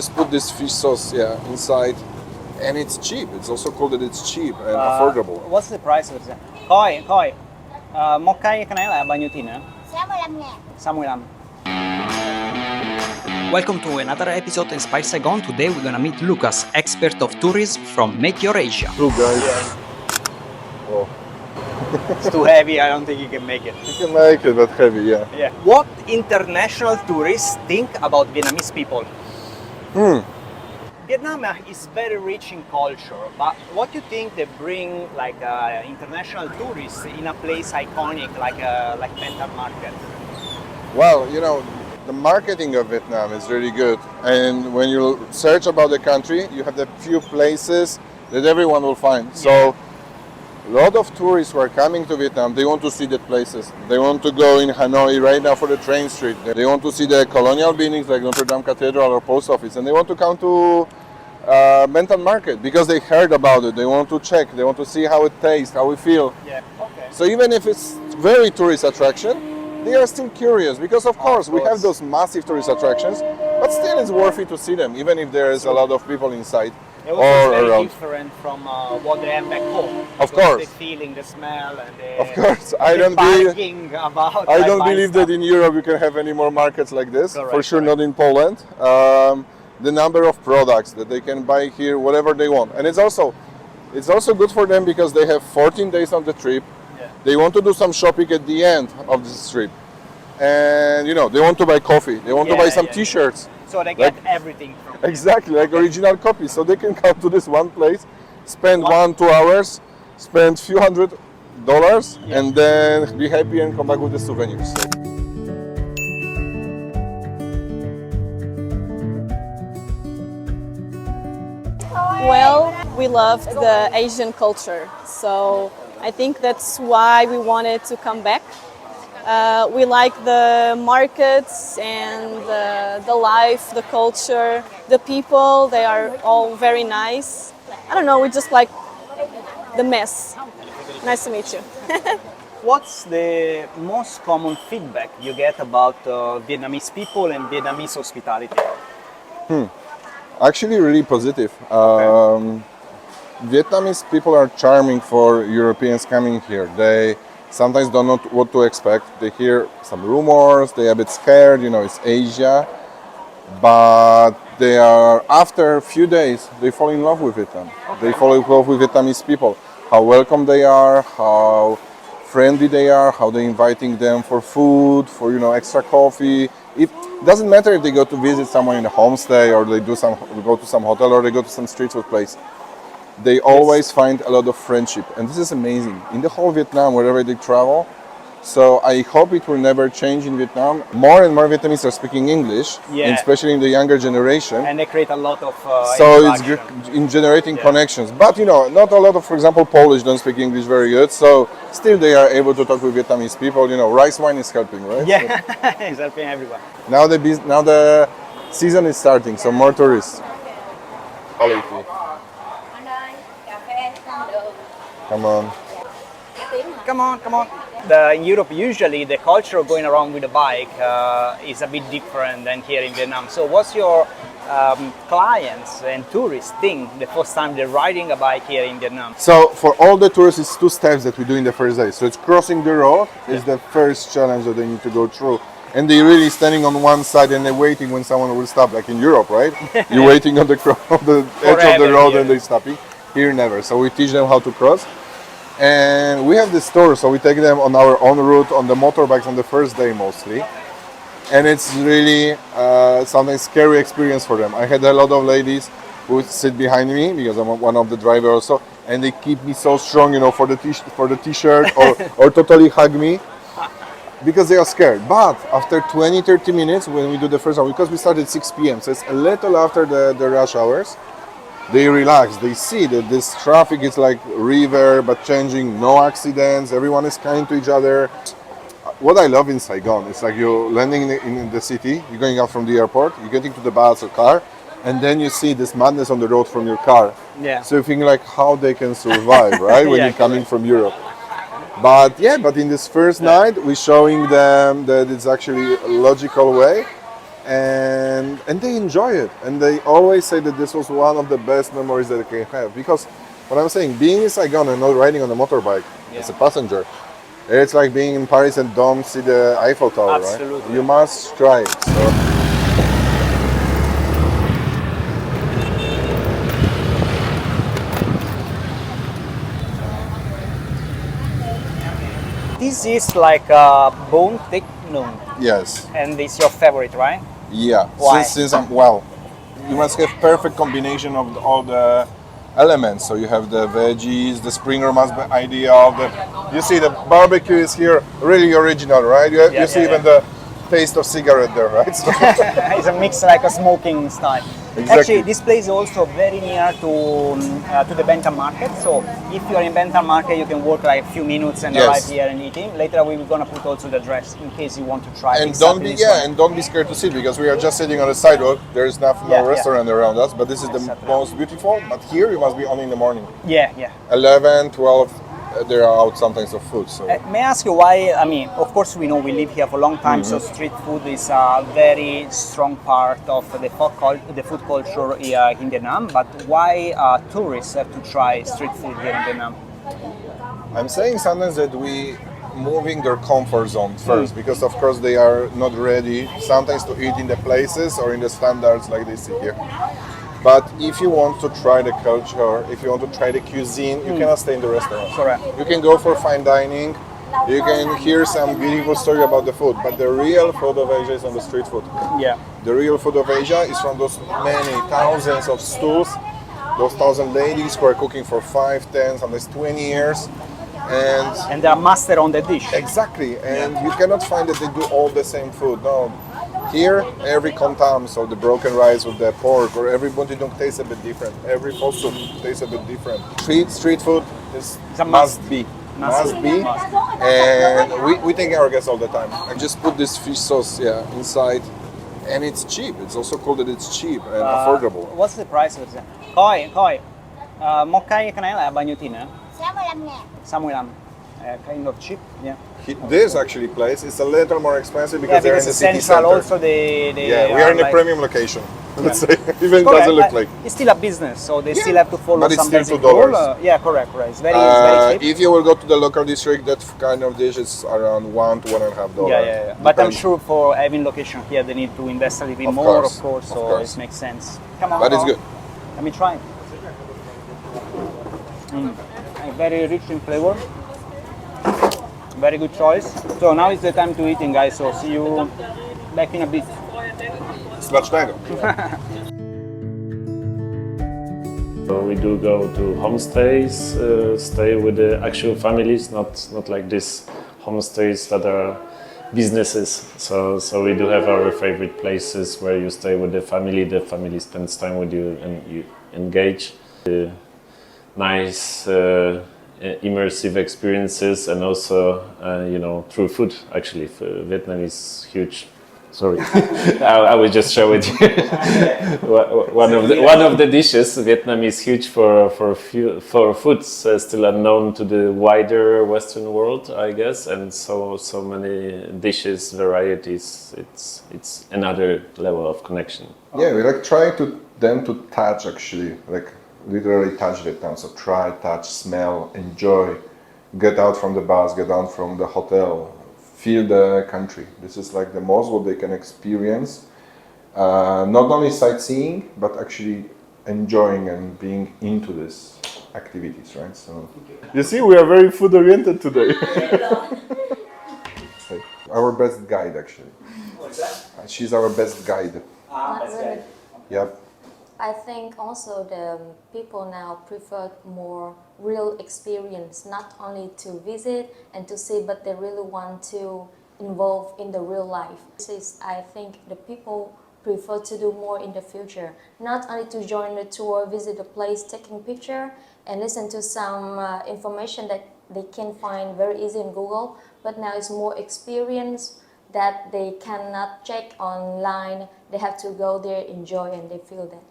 just put this fish sauce, inside, and it's cheap. It's also cool that it's cheap and affordable. What's the price of it? Coi, một cái này là bao nhiêu tiền nữa? 65.000. 65. Welcome to another episode of Inspire Saigon. Today we're gonna meet Lukasz, expert of tourism from Make Your Asia. Cool guys. Oh. It's too heavy, I don't think you can make it. You can make it, but heavy, yeah. What international tourists think about Vietnamese people? Vietnam is very rich in culture, but what do you think they bring like international tourists in a place iconic like Mental Market? Well, the marketing of Vietnam is really good. And when you search about the country, you have the few places that everyone will find. So a lot of tourists who are coming to Vietnam, they want to see the places. They want to go in Hanoi right now for the train street. They want to see the colonial buildings like Notre Dame Cathedral or Post Office. And they want to come to Mental Market because they heard about it. They want to check. They want to see how it tastes, how we feel. Yeah, okay. So even if it's very tourist attraction, they are still curious because of course we have those massive tourist attractions, but still it's worth it to see them, even if there is a lot of people inside. It was very different from what they have back home. Of course. The feeling, the smell, and the, of course. I don't believe that in Europe you can have any more markets like this. Correct, for sure, correct. not in Poland. The number of products that they can buy here, whatever they want, and it's also good for them because they have 14 days on the trip. Yeah. They want to do some shopping at the end of this trip, and they want to buy coffee. They want to buy some T-shirts. So they get everything from here. Exactly, like original copies. So they can come to this one place, spend 1-2 hours, spend few $100s, and then be happy and come back with the souvenirs. Well, we loved the Asian culture, so I think that's why we wanted to come back. We like the markets and the life, the culture, the people. They are all very nice. I don't know, we just like the mess. Nice to meet you. What's the most common feedback you get about Vietnamese people and Vietnamese hospitality? Actually, really positive. Vietnamese people are charming for Europeans coming here. They sometimes don't know what to expect. They hear some rumors, they're a bit scared, it's Asia. But they are, after a few days, they fall in love with Vietnam. Okay. They fall in love with Vietnamese people. How welcome they are, how friendly they are, how they're inviting them for food, for extra coffee. It doesn't matter if they go to visit someone in a homestay or they go to some hotel or they go to some street food place. They always find a lot of friendship, and this is amazing. In the whole Vietnam, wherever they travel. So I hope it will never change in Vietnam. More and more Vietnamese are speaking English, especially in the younger generation. And they create a lot of so it's in generating connections. But not a lot of, for example, Polish don't speak English very good. So still they are able to talk with Vietnamese people. Rice wine is helping, right? Yeah, it's helping everyone. Now the season is starting, so more tourists. Quality. Come on. Come on. In Europe, usually the culture of going around with a bike is a bit different than here in Vietnam. So what's your clients and tourists think the first time they're riding a bike here in Vietnam? So for all the tourists, it's 2 steps that we do in the first day. So it's crossing the road is the first challenge that they need to go through. And they're really standing on one side and they're waiting when someone will stop, like in Europe, right? You're waiting on the edge of the road and they're stopping. Here, never. So we teach them how to cross. And we have this tour, so we take them on our own route on the motorbikes on the first day mostly. And it's really sometimes scary experience for them. I had a lot of ladies who sit behind me because I'm one of the drivers also, and they keep me so strong, for the t-shirt or totally hug me because they are scared. But after 20-30 minutes when we do the first one, because we start at 6 p.m., so it's a little after the rush hours, they relax, they see that this traffic is like river but changing, no accidents, everyone is kind to each other. What I love in Saigon is like you're landing in the city, you're going out from the airport, you get into the bus or car, and then you see this madness on the road from your car. Yeah. So you think like how they can survive, right? When you're coming from Europe. But in this first night, we're showing them that it's actually a logical way. and they enjoy it, and they always say that this was one of the best memories that they can have, because what I'm saying, being in Saigon and not riding on a motorbike as a passenger, it's like being in Paris and don't see the Eiffel Tower. Absolutely. Right? You must try it. So. This is like a bone thick noon, Yes. and it's your favorite, right? Yeah. Why? Since I'm you must have perfect combination of all the elements. So you have the veggies, the springer must be ideal. You see the barbecue is here, really original, right? You see even the taste of cigarette there, right? So It's a mix like a smoking style. Exactly. Actually, this place is also very near to the Bentham Market. So if you are in Bentham Market, you can walk like a few minutes and arrive here and eating. Later, we're gonna put also the address in case you want to try. And exactly don't be scared to sit, because we are just sitting on the sidewalk. There is no restaurant around us, but this is the most beautiful. But here you must be only in the morning. Yeah. 11, 12. There are out sometimes of food. So May I ask you why? I mean, of course, we know we live here for a long time, so street food is a very strong part of the food culture here in Vietnam. But why tourists have to try street food here in Vietnam? I'm saying sometimes that we moving their comfort zone first, because of course they are not ready sometimes to eat in the places or in the standards like they see here. But if you want to try the culture, if you want to try the cuisine, you cannot stay in the restaurant. Correct. You can go for fine dining, you can hear some beautiful story about the food, but the real food of Asia is on the street food. Yeah. The real food of Asia is from those many thousands of stools, those 1,000 ladies who are cooking for 5, 10, sometimes 20 years. And they are master on the dish. Exactly, and you cannot find that they do all the same food. No, here every contam, so the broken rice with the pork, or every buntidung tastes a bit different. Every pho soup tastes a bit different. Street food is a must. Must be. And we take our guests all the time. I just put this fish sauce inside, and it's cheap. It's also called that it's cheap and affordable. What's the price of it? Coi, một cái này là bao nhiêu tiền nữa? 65.000. 65. Kind of cheap, yeah. This actually place is a little more expensive because they're in the city central center. also the we are in a premium location. Let's say, even correct, doesn't look like. It's still a business, so they still have to follow but it's some still basic $2. rule. Yeah, correct. It's very cheap. If you will go to the local district, that kind of dish is around $1 to $1.50. Yeah. But I'm sure for having location here, they need to invest a little bit more, of course. So it makes sense. Come on. But it's good. Let me try. Very rich in flavor. Very good choice. So now is the time to eating, guys. So see you back in a bit. Smacznego. So we do go to homestays, stay with the actual families, not like these homestays that are businesses. So we do have our favorite places where you stay with the family spends time with you and you engage. Nice immersive experiences, and also through food. Actually, Vietnam is huge. Sorry, I will just show it. one of the dishes. Vietnam is huge for foods still unknown to the wider Western world, I guess, and so many dishes, varieties. It's another level of connection. Yeah, we like trying them to touch, actually, like literally touch Vietnam. So try, touch, smell, enjoy, get out from the bus, get out from the hotel, feel the country. This is like the most what they can experience. Not only sightseeing, but actually enjoying and being into these activities, right? So you see, we are very food oriented today. Our best guide, actually. What's that? She's our best guide. That's good. Yep. I think also the people now prefer more real experience, not only to visit and to see, but they really want to involve in the real life. This is, I think, the people prefer to do more in the future, not only to join the tour, visit the place, taking picture, and listen to some information that they can find very easy in Google, but now it's more experience that they cannot check online. They have to go there, enjoy, and they feel that.